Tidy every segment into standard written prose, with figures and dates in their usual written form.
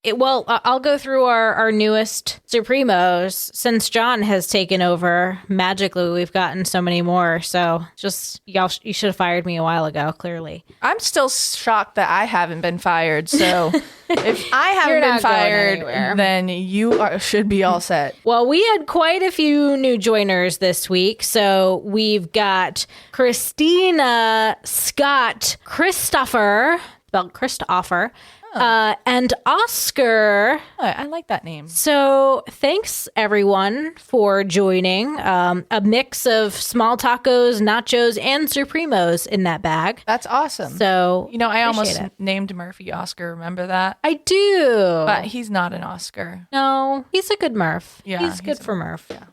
I'll go through our newest Supremos. Since John has taken over, magically we've gotten so many more. So just you should have fired me a while ago, clearly. I'm still shocked that I haven't been fired. So if I haven't been fired, then you should be all set. Well, we had quite a few new joiners this week. So we've got Christina, Scott, Christopher, spelled Christopher, and Oscar. Oh, I like that name. So thanks, everyone, for joining. A mix of small tacos, nachos, and Supremos in that bag. That's awesome. So, I almost named Murphy Oscar. Remember that? I do. But he's not an Oscar. No, he's a good Murph. Yeah, he's good for Murph. Yeah.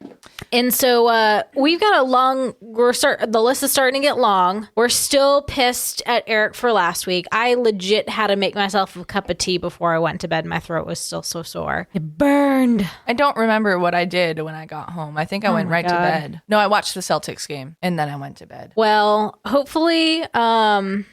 And so we've got the list is starting to get long. We're still pissed at Eric for last week. I legit had to make myself a cup of tea before I went to bed. My throat was still so sore. It burned. I don't remember what I did when I got home. I think I went right to bed. No, I watched the Celtics game and then I went to bed. Well, hopefully none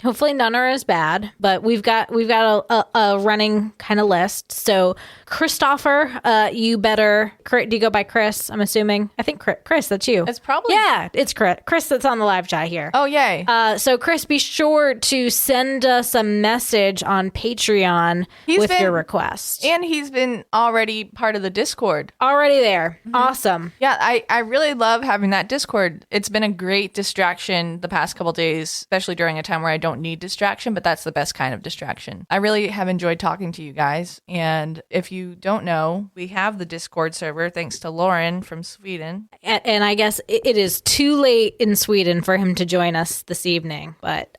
are as bad, but we've got a running kind of list. So Christopher, you better, do you go by Chris? I'm assuming. I think Chris, that's you. It's probably. Yeah, it's Chris that's on the live chat here. Oh, yay. So Chris, be sure to send us a message on Patreon with your request. And he's been already part of the Discord. Already there. Mm-hmm. Awesome. Yeah, I really love having that Discord. It's been a great distraction the past couple days, especially during a time where I don't need distraction, but that's the best kind of distraction. I really have enjoyed talking to you guys. And if you don't know, we have the Discord server thanks to Lauren from Sweden. And I guess it is too late in Sweden for him to join us this evening, but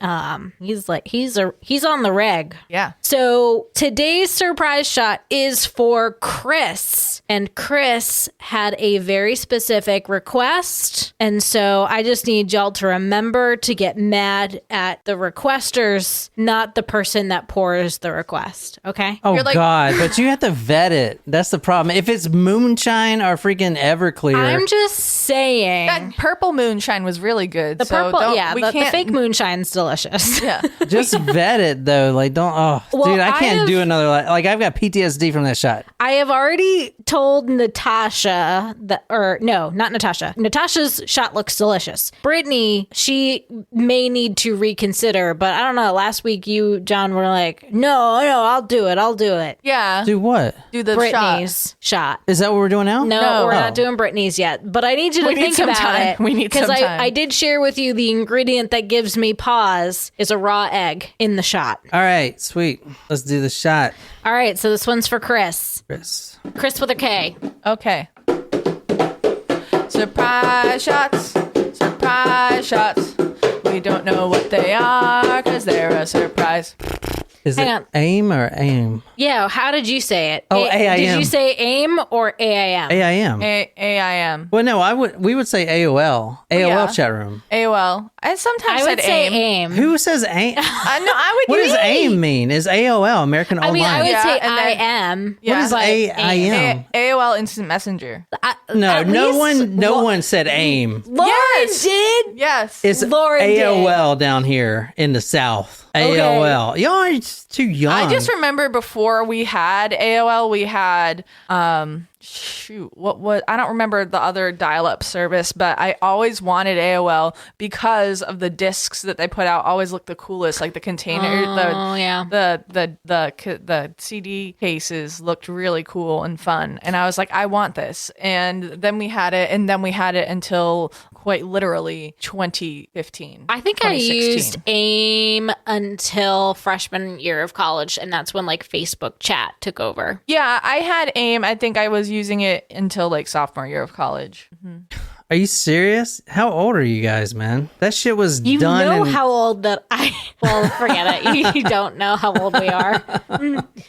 he's on the reg. Yeah. So today's surprise shot is for Chris, and Chris had a very specific request, and so I just need y'all to remember to get mad at the requesters, not the person that pours the request. Okay? Oh God! But you have to vet it. That's the problem. If it's moonshine or freaking Everclear, I'm just saying that purple moonshine was really good. The purple, the fake moonshine's delicious. Yeah. Just vet it though. Like, don't. Oh, well, dude, I can't do another. Like, I've got PTSD from that shot. I have already told Natasha not Natasha. Natasha's shot looks delicious. Brittany, she may need to reconsider, but I don't know. Last week, you, John, were like, no, I'll do it. Yeah. Do what? Do the Brittany's shot. Is that what we're doing now? No, we're not doing Brittany's yet. But I need you to think about it. We need some time. Because I did share with you the ingredient that gives me pause is a raw egg in the shot. All right, sweet. Let's do the shot. All right, so this one's for Chris. Chris with a K. Okay. Surprise shots. Surprise shots. We don't know what they are because they're a surprise. Is it AIM or AIM? Yeah, how did you say it? Oh, AIM. Did you say AIM or AIM? AIM. AIM. Well, no, we would say AOL. AOL chat room. AOL. I sometimes would say AIM. Who says AIM? No, I would. What does AIM mean? Is AOL American Online? I mean, I would say and IM. What is AIM? AOL Instant Messenger. No one said AIM. Lauren did. Yes. It's Lauren AOL down here in the South. Okay. AOL. Y'all are too young. I just remember before we had AOL, we had what I don't remember the other dial-up service, but I always wanted AOL because of the discs that they put out. Always looked the coolest, like the container, the CD cases looked really cool and fun, and I was like, I want this. And then we had it, until quite literally 2015. I think I used AIM until freshman year of college, and that's when like Facebook chat took over. Yeah, I had AIM. I think I was using it until like sophomore year of college. Mm-hmm. Are you serious? How old are you guys, man? That shit was done. You know how old that well, forget it. You don't know how old we are.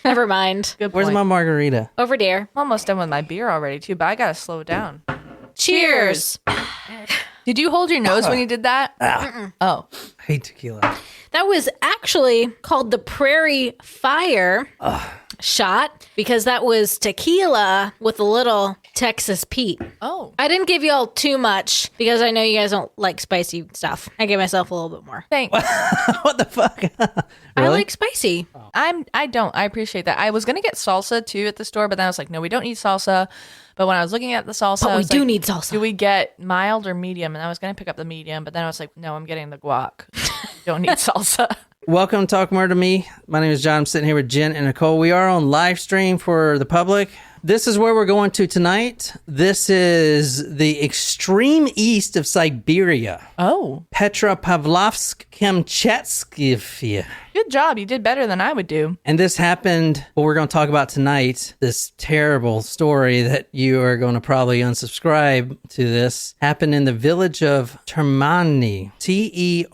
Never mind. Good point. Where's my margarita? Over there. I'm almost done with my beer already too, but I gotta slow it down. Cheers. Did you hold your nose when you did that? Oh. I hate tequila. That was actually called the Prairie Fire shot because that was tequila with a little Texas Pete. Oh. I didn't give y'all too much because I know you guys don't like spicy stuff. I gave myself a little bit more. Thanks. What the fuck? Really? I like spicy. I don't. I appreciate that. I was going to get salsa too at the store, but then I was like, no, we don't need salsa. But when I was looking at the salsa, But I we was do like, need salsa. Do we get mild or medium? And I was going to pick up the medium, but then I was like, no, I'm getting the guac. Don't need salsa. Welcome to Talk More to Me. My name is John. I'm sitting here with Jen and Nicole. We are on live stream for the public. This is where we're going to tonight. This is the extreme east of Siberia. Oh. Petropavlovsk-Kamchatsky. Good job. You did better than I would do. And this happened, what we're going to talk about tonight, this terrible story that you are going to probably unsubscribe to this, happened in the village of Termani, Termaniy.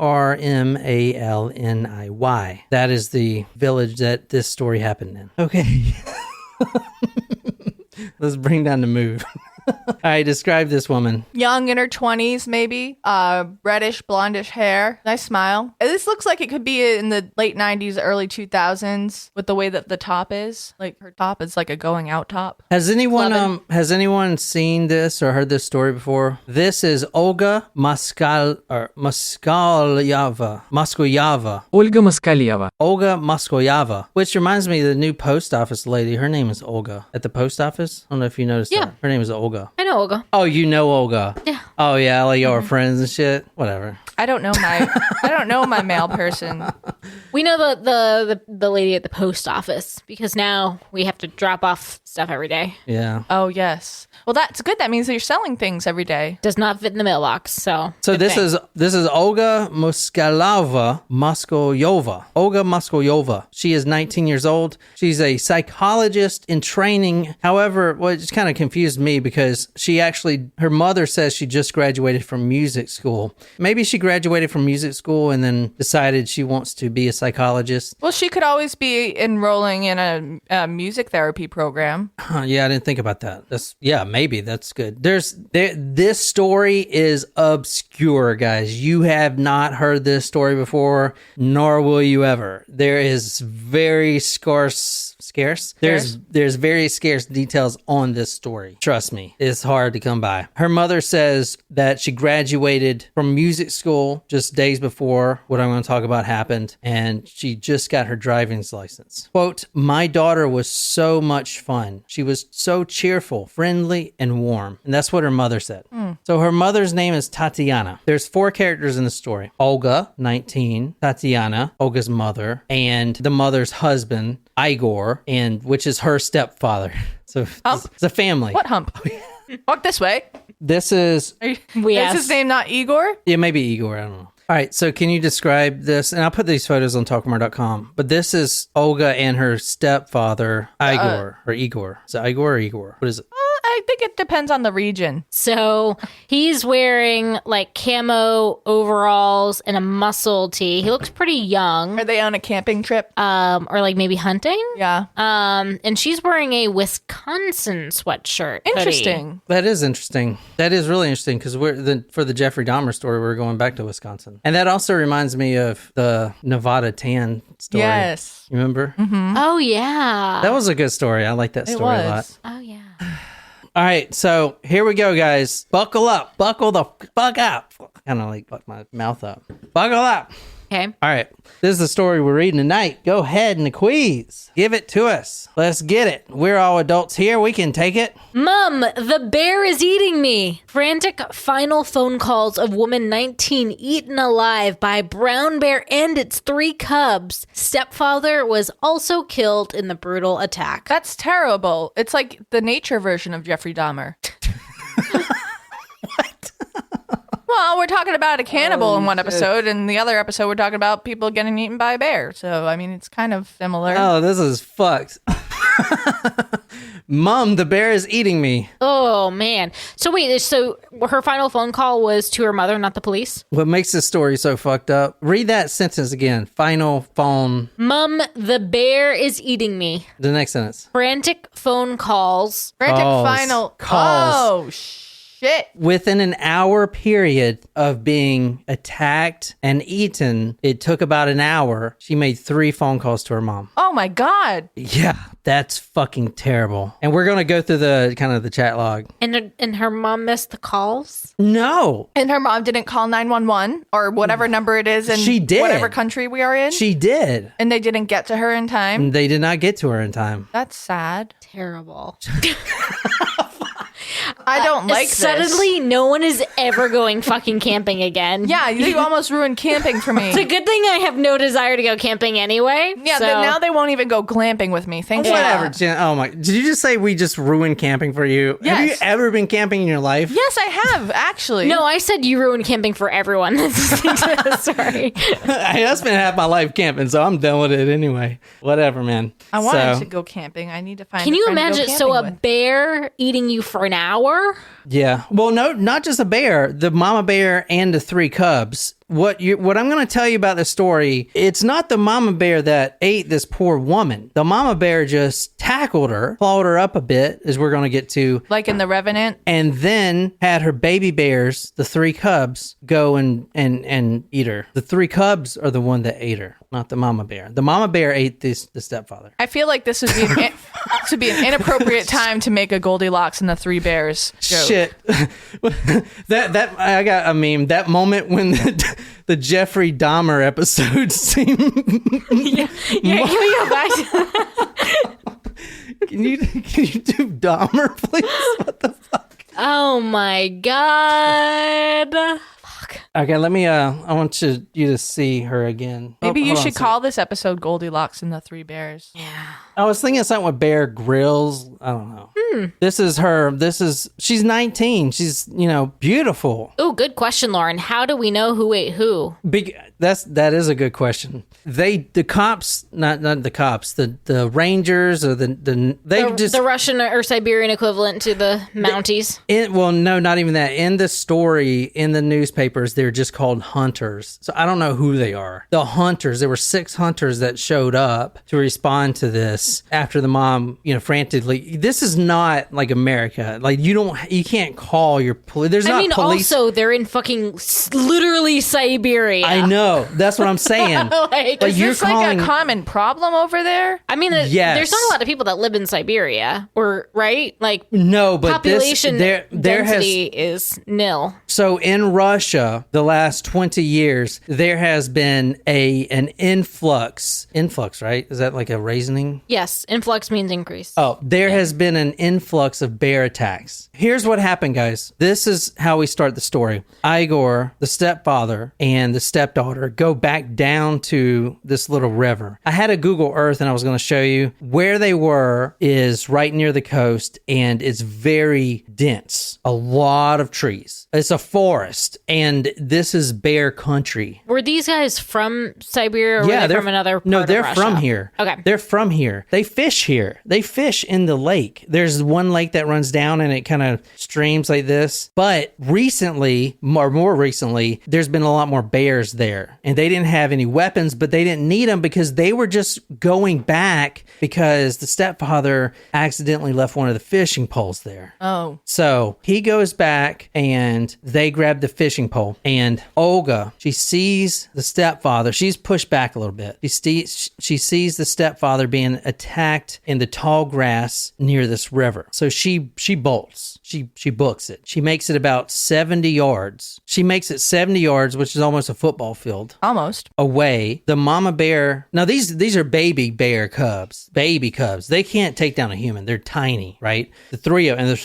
That is the village that this story happened in. Okay. Let's bring down the mood. I describe this woman. Young, in her 20s, maybe. Reddish, blondish hair. Nice smile. This looks like it could be in the late 90s, early 2000s with the way that the top is. Like, her top is like a going out top. Has anyone seen this or heard this story before? This is Olga Moskalyova. Olga Moskalyova. Olga Moskalyova, which reminds me of the new post office lady. Her name is Olga at the post office. I don't know if you noticed that. Her name is Olga. I know Olga. Oh, you know Olga. Yeah. Oh yeah, like y'all are friends and shit. Whatever. I don't know my male person. We know the lady at the post office because now we have to drop off stuff every day. Yeah. Oh, yes. Well, that's good. That means that you're selling things every day. Does not fit in the mailbox, so this is Olga Moskalyova. Olga Moskalyova. She is 19 years old. She's a psychologist in training. However, what just kind of confused me because her mother says she just graduated from music school. Maybe she graduated from music school and then decided she wants to be a psychologist. Well, she could always be enrolling in a music therapy program. Yeah, I didn't think about that. Maybe that's good. This story is obscure, guys. You have not heard this story before, nor will you ever. There is very scarce. There's very scarce details on this story. Trust me, it's hard to come by. Her mother says that she graduated from music school just days before what I'm going to talk about happened, and she just got her driving's license. Quote, "My daughter was so much fun. She was so cheerful, friendly, and warm." And that's what her mother said. So her mother's name is Tatiana. There's 4 characters in the story. Olga, 19, Tatiana, Olga's mother, and the mother's husband, Igor, which is her stepfather. So it's a family. What hump? Walk this way. This is... Is his name not Igor? Yeah, maybe Igor. I don't know. All right, so can you describe this? And I'll put these photos on talkmore.com. But this is Olga and her stepfather, Igor. Or Igor. Is it Igor or Igor? What is it? I think it depends on the region. So he's wearing like camo overalls and a muscle tee. He looks pretty young. Are they on a camping trip? Or like maybe hunting? Yeah. And she's wearing a Wisconsin sweatshirt. Interesting. Hoodie. That is interesting. That is really interesting because for the Jeffrey Dahmer story, we're going back to Wisconsin. And that also reminds me of the Nevada tan story. Yes. Remember? Mm-hmm. Oh, yeah. That was a good story. I like that story a lot. Oh, yeah. All right, so here we go, guys. Buckle up. Buckle the fuck up. Kind of like fuck my mouth up. Buckle up. Okay. All right. This is the story we're reading tonight. Go ahead and quiz. Give it to us. Let's get it. We're all adults here. We can take it. Mom, the bear is eating me. Frantic final phone calls of woman 19 eaten alive by brown bear and its 3 cubs. Stepfather was also killed in the brutal attack. That's terrible. It's like the nature version of Jeffrey Dahmer. Well, we're talking about a cannibal in one episode, and the other episode we're talking about people getting eaten by a bear. So, I mean, it's kind of similar. Oh, this is fucked. Mom, the bear is eating me. Oh, man. So wait, so her final phone call was to her mother, not the police? What makes this story so fucked up? Read that sentence again. Final phone. Mom, the bear is eating me. The next sentence. Frantic phone calls. Frantic Calls. final. Calls. Oh, shit. Within an hour period of being attacked and eaten, it took about an hour. She made 3 phone calls to her mom. Oh my God. Yeah, that's fucking terrible. And we're going to go through the kind of the chat log. And her mom missed the calls? No. And her mom didn't call 911 or whatever number it is in She did. whatever country we are in. She did. And they didn't get to her in time. They did not get to her in time. That's sad. Terrible. I don't like this. Suddenly, no one is ever going fucking camping again. Yeah, you almost ruined camping for me. It's a good thing I have no desire to go camping anyway. Yeah, so. now they won't even go glamping with me. Thank you. Whatever, Jen. Oh my. Did you just say we just ruined camping for you? Yes. Have you ever been camping in your life? Yes, I have, actually. No, I said you ruined camping for everyone. Sorry. I spent half my life camping, so I'm done with it anyway. Whatever, man. I wanted to go camping. I need to find Can a you friend to go imagine? camping So a with. bear eating you for an hour? Yeah. Well, no, not just a bear. The mama bear and the 3 cubs. What I'm going to tell you about this story, it's not the mama bear that ate this poor woman. The mama bear just tackled her, clawed her up a bit, as we're going to get to. Like in The Revenant? And then had her baby bears, the 3 cubs, go and eat her. The 3 cubs are the one that ate her, not the mama bear. The mama bear ate the stepfather. I feel like this would be an inappropriate time to make a Goldilocks and the 3 Bears joke. Shit. that I got a meme. That moment when the Jeffrey Dahmer episode seemed. Yeah, can we go back to Can you do Dahmer, please? What the fuck? Oh my God. Okay, let me. I want you to see her again. Maybe you Hold on a should second. call this episode Goldilocks and the 3 Bears. Yeah. I was thinking something with Bear Grylls. I don't know. This is her. She's 19. She's beautiful. Oh, good question, Lauren. How do we know who ate who? That is a good question. The cops, not the cops, the Rangers or The Russian or Siberian equivalent to the Mounties. No, not even that. In the story, in the newspapers, they're just called hunters. So I don't know who they are. The hunters, there were 6 hunters that showed up to respond to this after the mom, frantically. This is not like America. Like you can't call your police. There's not police. Also, they're in fucking literally Siberia. I know. That's what I'm saying. Is this like a common problem over there? I mean, Yes. there's not a lot of people that live in Siberia, right? Like, No, but population there density is nil. So in Russia, the last 20 years, there has been an influx. Influx, right? Is that like a raising? Yes, influx means increase. Oh, there has been an influx of bear attacks. Here's what happened, guys. This is how we start the story. Igor, the stepfather, and the stepdaughter go back down to this little river. I had a Google Earth and I was going to show you where they were is right near the coast and it's very dense. A lot of trees. It's a forest and this is bear country. Were these guys from Siberia or were they from another part No, of they're Russia? from here. Okay. They're from here. They fish here. They fish in the lake. There's one lake that runs down and it kind of streams like this. But recently, more recently, there's been a lot more bears there. And they didn't have any weapons, but they didn't need them because they were just going back because the stepfather accidentally left one of the fishing poles there. Oh. So he goes back and they grab the fishing pole. And Olga, she sees the stepfather. She's pushed back a little bit. She sees the stepfather being attacked in the tall grass near this river. So she bolts. She books it. She makes it about 70 yards. She makes it 70 yards, which is almost a football field. Almost. Away. The mama bear. Now these are baby bear cubs. Baby cubs. They can't take down a human. They're tiny, right? There's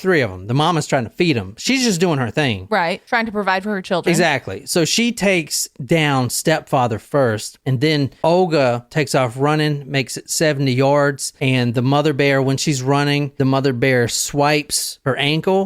3 of them. The mama's trying to feed them. She's just doing her thing. Right. Trying to provide for her children. Exactly. So she takes down stepfather first, and then Olga takes off running, makes it 70 yards, and the mother bear, when she's running, the mother bear swipes her ankle,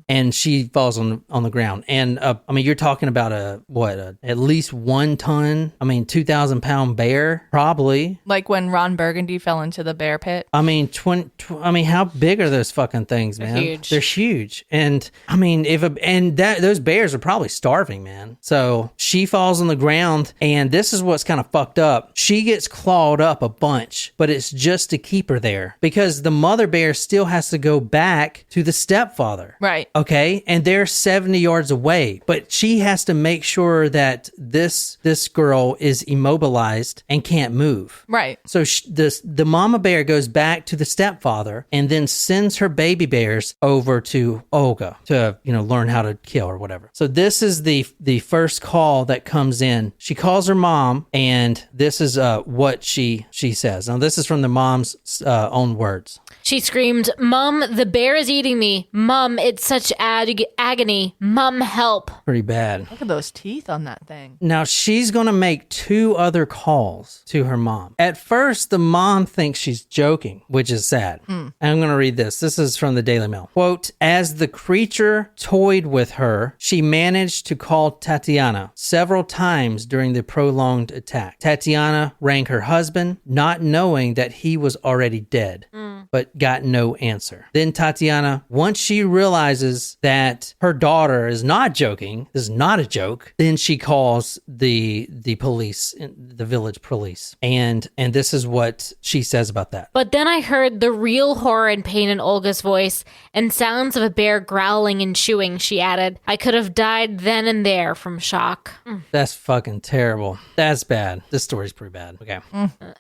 and she falls on the ground. And you're talking about at least 1 ton, 2,000 pound bear, probably. Like when Ron Burgundy fell into the bear pit. How big are those fucking things, man? Huge. They're huge. And those bears are probably starving, man. So she falls on the ground, and this is what's kind of fucked up. She gets clawed up a bunch, but it's just to keep her there because the mother bear still has to go back to the stepfather. Right. Okay. And they're 70 yards away, but she has to make sure that this girl is immobilized and can't move. Right. So the mama bear goes back to the stepfather and then sends her baby bears over to Olga to, learn how to kill or whatever. So this is the first call that comes in. She calls her mom, and this is what she says. Now, this is from the mom's own words. She screamed, "Mom, the bear is eating me. Mom, it's such agony. Mom, help." Pretty bad. Look at those teeth on that thing. Now, she's going to make 2 other calls to her mom. At first, the mom thinks she's joking, which is sad. And I'm going to read this. This is from the Daily Mail. Quote, "As the creature toyed with her, she managed to call Tatiana several times during the prolonged attack. Tatiana rang her husband, not knowing that he was already dead, but got no answer. Then Tatiana, once she realizes that her daughter is not joking, this is not a joke, then she calls the police, the village police. And this is what she says about that. But then I heard the real horror and pain in Olga's voice and sounds of a bear growling and chewing," she added. "I could have died then and there from shock." That's fucking terrible. That's bad. This story's pretty bad. Okay.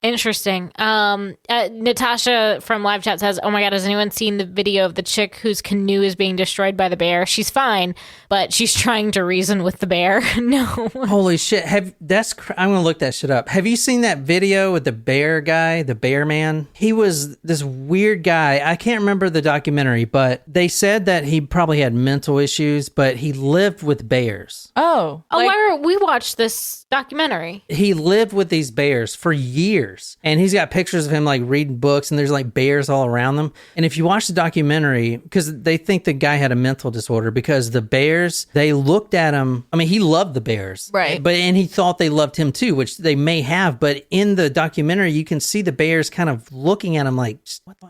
Interesting. Natasha from live chat says, "Oh my God, has anyone seen the video of the chick whose canoe is being destroyed by the bear? She's fine, but she's trying to reason with the bear." No. Holy shit. I'm going to look that shit up. Have you seen that video with the bear guy, the bear man? He was this weird guy. I can't remember the documentary, but they said that he probably had mental issues, but he lived with bears. Oh. We watched this documentary. He lived with these bears for years, and he's got pictures of him like reading books, and there's like bears all around them. And if you watch the documentary, because they think the guy had a mental disorder, because the bears, they looked at him. I mean, he loved the bears, right? And he thought they loved him too, which they may have. But in the documentary, you can see the bears kind of looking at him like,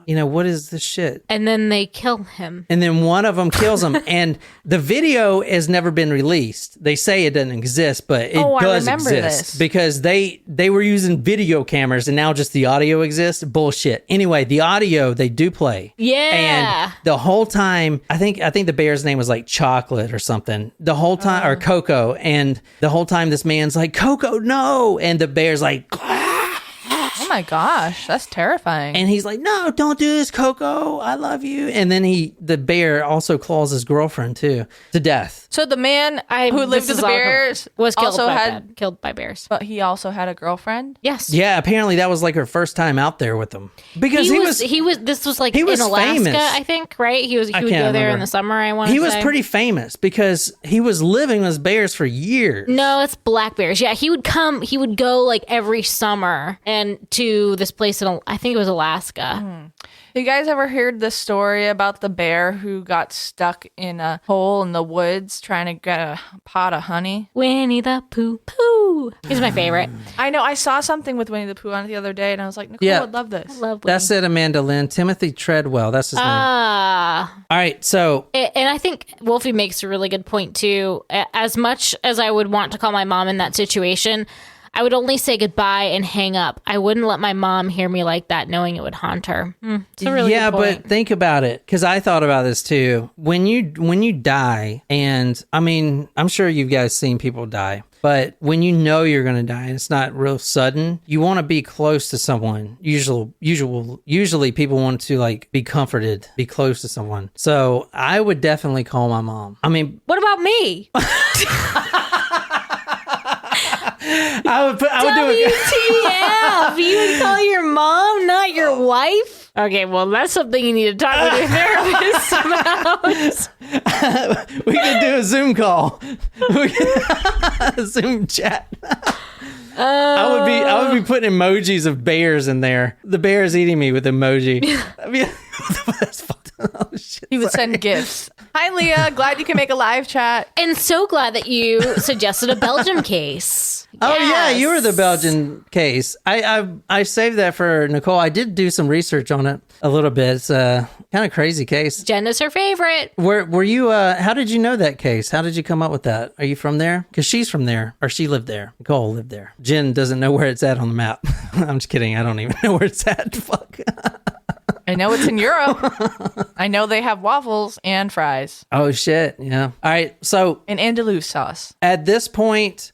what is this shit? And then they kill him. And then one of them kills him, and the video has never been released. They say it doesn't exist, but it does exist because they were using video cameras, and now just the audio exists. Bullshit. Anyway, the audio they do play. Yeah. And the whole time, I think the bear's name was like Chocolate or something. The whole time, or Coco, and the whole time this man's like, "Coco, no," and the bear's like, "Oh my gosh, that's terrifying." And he's like, "No, don't do this, Coco. I love you." And then the bear also claws his girlfriend too to death. So the man who lived with the bears was killed by bears. But he also had a girlfriend? Yes. Yeah, apparently that was like her first time out there with them. Because this was like in Alaska, famous. I think, right? He would go there in the summer, I want to say. He was pretty famous because he was living with bears for years. No, it's black bears. Yeah, he would go like every summer and to this place in, I think it was Alaska. You guys ever heard the story about the bear who got stuck in a hole in the woods trying to get a pot of honey? Winnie the Pooh. He's my favorite. I know. I saw something with Winnie the Pooh on it the other day, and I was like, Nicole would love this. I love Winnie. That's it, Amanda Lynn. Timothy Treadwell. That's his name. All right, so... And I think Wolfie makes a really good point, too. As much as I would want to call my mom in that situation, I would only say goodbye and hang up. I wouldn't let my mom hear me like that, knowing it would haunt her. It's a really good point. But think about it, because I thought about this too. When you die, and I mean, I'm sure you guys seen people die, but when you know you're going to die and it's not real sudden, you want to be close to someone. Usually people want to like be comforted, be close to someone. So I would definitely call my mom. I mean, what about me? I would do it. WTF? You would call your mom, not your wife? Okay, well, that's something you need to talk with your therapist about. We could do a Zoom call. A Zoom chat. I would be putting emojis of bears in there. The bear is eating me with emoji. That's fucked. Oh, shit, he would send gifts. Hi, Leah. Glad you can make a live chat. And so glad that you suggested a Belgium case. Oh, yeah, you were the Belgian case. I saved that for Nicole. I did do some research on it a little bit. It's a kind of crazy case. Jen is her favorite. Were you, how did you know that case? How did you come up with that? Are you from there? Because she's from there, or she lived there. Nicole lived there. Jen doesn't know where it's at on the map. I'm just kidding. I don't even know where it's at. Fuck. I know it's in Europe. I know they have waffles and fries Oh shit! Yeah. All right. So and Andalous sauce. at this point,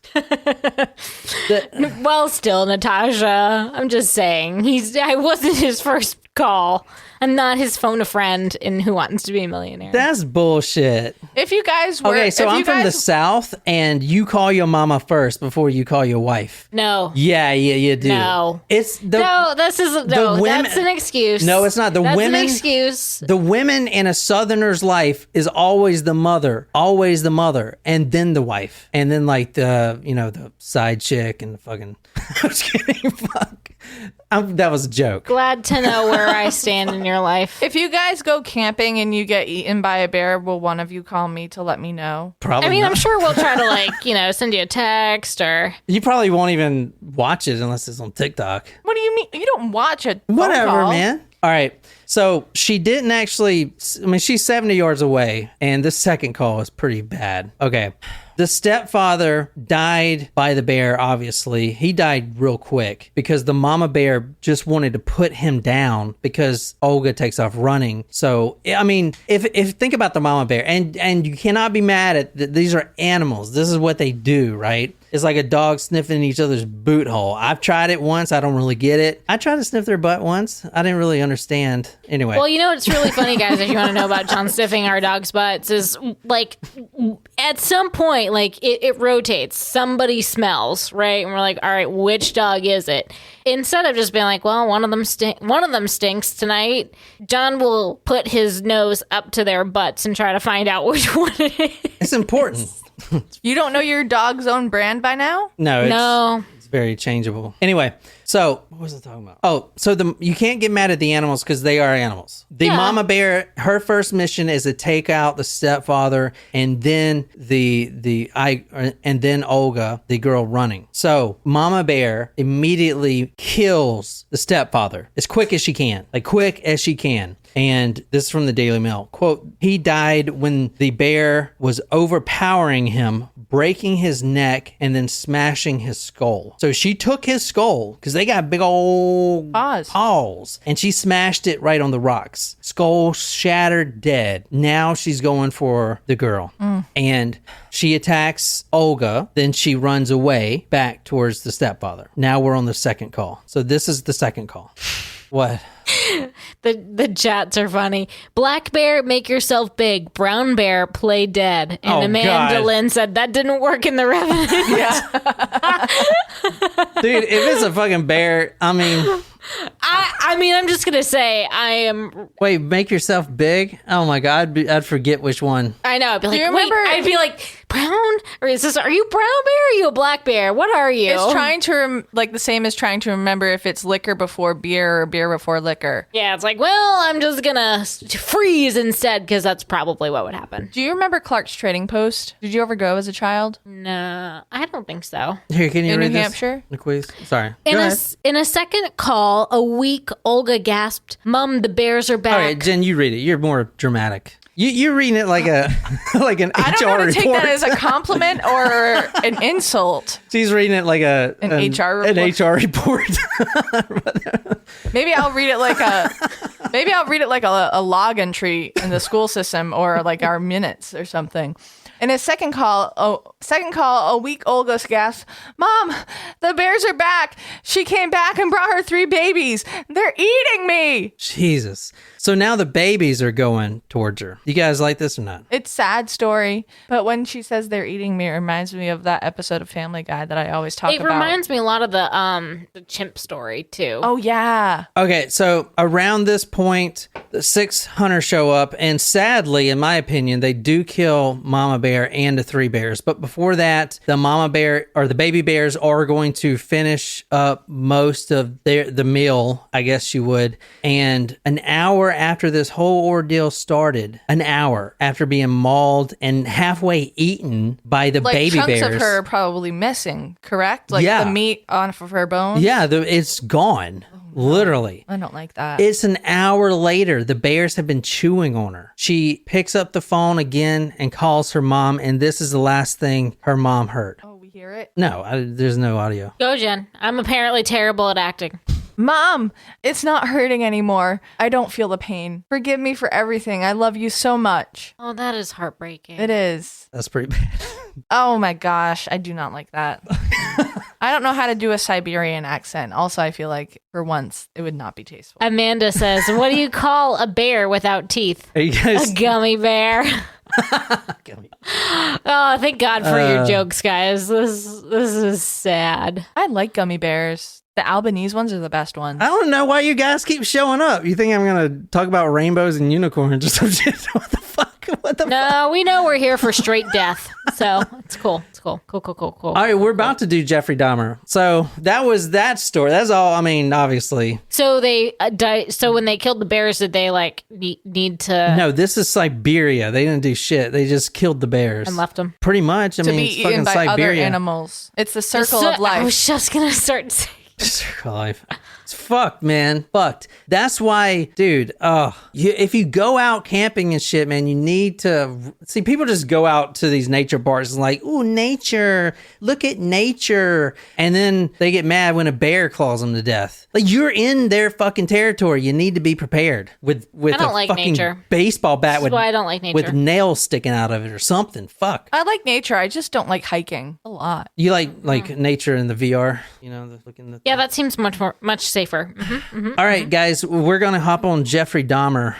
Well, still, Natasha. I'm just saying. I wasn't his first call. I'm not his phone a friend in Who Wants to Be a Millionaire. that's bullshit. If you guys were Okay, so if I'm you from the guys- South, and you call your mama first before you call your wife. No. Yeah, you do. No. It's the No, this isn't. No, women- that's an excuse. No, it's not. The That's women- an excuse. The women in a Southerner's life is always the mother, and then the wife, and then like the side chick and the fucking. I'm just kidding. Fuck. That was a joke. Glad to know where I stand in your life. if you guys go camping and you get eaten by a bear, will one of you call me to let me know? Probably. I mean, not. I'm sure we'll try to send you a text or. You probably won't even watch it unless it's on TikTok. What do you mean? You don't watch it. Whatever, man. All right. So she didn't actually, she's 70 yards away, and this second call is pretty bad. Okay. The stepfather died by the bear, obviously. He died real quick because the mama bear just wanted to put him down because Olga takes off running. So, I mean, if think about the mama bear, and you cannot be mad at these are animals. This is what they do, right? It's like a dog sniffing each other's boot hole. I've tried it once. I don't really get it. I tried to sniff their butt once. I didn't really understand. Anyway. Well, what's really funny, guys, if you want to know about John sniffing our dog's butts, is like at some point, like it rotates. Somebody smells, right? And we're like, all right, which dog is it? Instead of just being like, well, one of them stinks tonight, John will put his nose up to their butts and try to find out which one it is. It's important. You don't know your dog's own brand by now? No. It's very changeable. Anyway, so what was I talking about? Oh, so you can't get mad at the animals because they are animals. The mama bear, her first mission is to take out the stepfather, and then and then Olga, the girl running. So mama bear immediately kills the stepfather as quick as she can, And this is from the Daily Mail. Quote, he died when the bear was overpowering him, breaking his neck, and then smashing his skull. So she took his skull, because they got big old paws, and she smashed it right on the rocks. Skull shattered, dead. Now she's going for the girl. And she attacks Olga, then she runs away back towards the stepfather. Now we're on the second call. So this is the second call. What? The chats are funny. Black bear, make yourself big. Brown bear, play dead. And Amanda Lynn said that didn't work in the Revenant. Dude, if it's a fucking bear, I mean... I'm just gonna say I am. Wait, make yourself big? Oh my god, I'd forget which one. I know. I'd be like, you remember- I'd be like, brown, or is this? Are you brown bear? Or are you a black bear? What are you? It's trying to the same as trying to remember if it's liquor before beer or beer before liquor. Yeah, it's like, well, I'm just gonna freeze instead because that's probably what would happen. Do you remember Clark's Trading Post? Did you ever go as a child? No, I don't think so. Here, can you In read New this? Hampshire? The quiz? Sorry. In Go a, ahead. in a second call, a weak Olga gasped, "Mom, the bears are back." All right, Jen, you read it. You're more dramatic. You're reading it like a like an I HR don't know to take report. that as a compliment or an insult. She's reading it like an HR report. An HR report. Maybe I'll read it like a log entry in the school system or like our minutes or something. In a second call, a weak Olga gasped, "Mom, the bears are back. She came back and brought her 3 babies. They're eating me." Jesus. So now the babies are going towards her. You guys like this or not? It's a sad story, but when she says they're eating me, it reminds me of that episode of Family Guy that I always talk It about. reminds me a lot of the chimp story too. Oh yeah. Okay, so around this point, the 6 hunters show up, and sadly, in my opinion, they do kill Mama Bear and the 3 bears. But before that, the Mama Bear or the baby bears are going to finish up most of the meal, I guess you would. And an hour after this whole ordeal started, an hour after being mauled and halfway eaten by the baby chunks bears, of her are probably missing, correct? Like Yeah. the meat off of her bones. yeah, it's gone. Literally. I don't like that. It's an hour later. The bears have been chewing on her. She picks up the phone again and calls her mom, and this is the last thing her mom heard. Oh, we hear it. No, there's no audio. Go, Jen. I'm apparently terrible at acting. Mom, it's not hurting anymore. I don't feel the pain. Forgive me for everything. I love you so much. Oh, that is heartbreaking. It is. That's pretty bad. Oh my gosh, I do not like that. I don't know how to do a Siberian accent. Also, I feel like for once it would not be tasteful. Amanda says, what do you call a bear without teeth? Are you guys? A gummy bear. Oh, thank God for your jokes, guys. This is sad. I like gummy bears. The Albanese ones are the best ones. I don't know why you guys keep showing up. You think I'm gonna talk about rainbows and unicorns or some shit? What the fuck? What the fuck? No, we know we're here for straight death. So it's cool. It's cool. Cool. All right, we're about to do Jeffrey Dahmer. So that was that story. That's all. I mean, obviously. So they so when they killed the bears, did they like need to No, this is Siberia. They didn't do shit. They just killed the bears and left them pretty much. I to mean, be it's eaten fucking by Siberia. other animals. It's the circle of life. I was just gonna start saying. Circle of life. It's fucked, man. Fucked. That's why, dude, if you go out camping and shit, man, you need to see people just go out to these nature parks and like, ooh, nature, look at nature. And then they get mad when a bear claws them to death. Like, you're in their fucking territory. You need to be prepared with I don't a like fucking nature. baseball bat This is why I don't like nature. with nails sticking out of it or something. Fuck. I like nature. I just don't like hiking a lot. You like nature in the VR, you know, looking. Yeah, that seems much safer. All right, guys, we're gonna hop on Jeffrey Dahmer.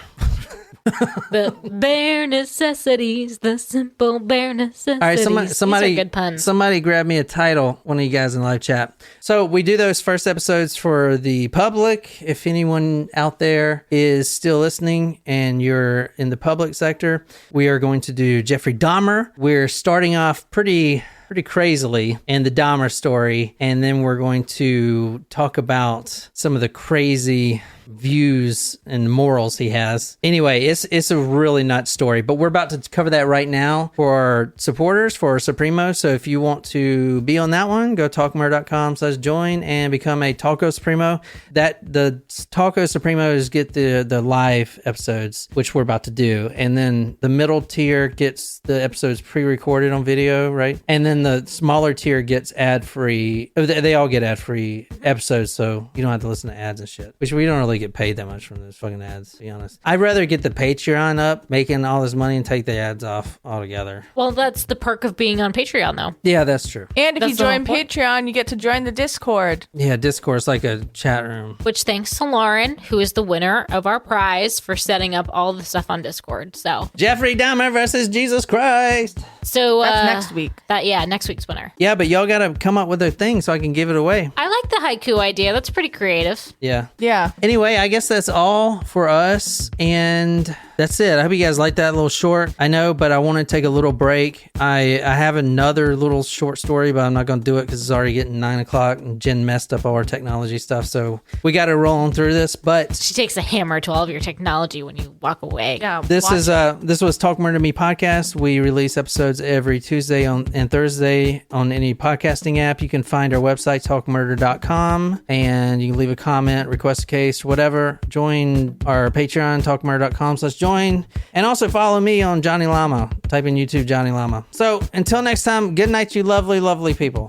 The bare necessities, the simple bare necessities. All right, somebody, These are good puns. Somebody grab me a title. One of you guys in live chat. So we do those first episodes for the public. If anyone out there is still listening and you're in the public sector, we are going to do Jeffrey Dahmer. We're starting off pretty crazily in the Dahmer story, and then we're going to talk about some of the crazy views and morals he has. Anyway, it's a really nuts story, but we're about to cover that right now for our supporters, for our Supremo. So if you want to be on that one, go talkmurder.com/join and become a Talko Supremo. The Talko Supremos get the live episodes, which we're about to do, and then the middle tier gets the episodes pre-recorded on video, right? And then the smaller tier gets ad-free. They all get ad-free episodes, so you don't have to listen to ads and shit, which we don't really get paid that much from those fucking ads, to be honest. I'd rather get the Patreon up, making all this money, and take the ads off altogether. Well, that's the perk of being on Patreon, though. Yeah, that's true. And if That's you the whole join point. Patreon, you get to join the Discord. Yeah, Discord's like a chat room. Which thanks to Lauren, who is the winner of our prize for setting up all the stuff on Discord. So Jeffrey Dahmer versus Jesus Christ. That's next week. Next week's winner. Yeah, but y'all gotta come up with a thing so I can give it away. I like the haiku idea. That's pretty creative. Yeah. Yeah. Anyway, I guess that's all for us, and that's it. I hope you guys like that little short. I know, but I want to take a little break. I have another little short story, but I'm not going to do it because it's already getting 9 o'clock, and Jen messed up all our technology stuff, so we got to roll on through this. But She takes a hammer to all of your technology when you walk away. Yeah. this was Talk Murder to Me podcast. We release episodes every Tuesday and Thursday on any podcasting app. You can find our website, talkmurder.com, and you can leave a comment, request a case, whatever. Join our Patreon, talkmurder.com/join, and also follow me on Johnny Llama. Type in YouTube Johnny Llama. So until next time, good night, you lovely, lovely people.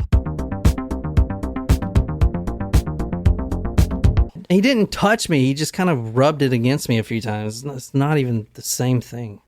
He didn't touch me. He just kind of rubbed it against me a few times. It's not even the same thing.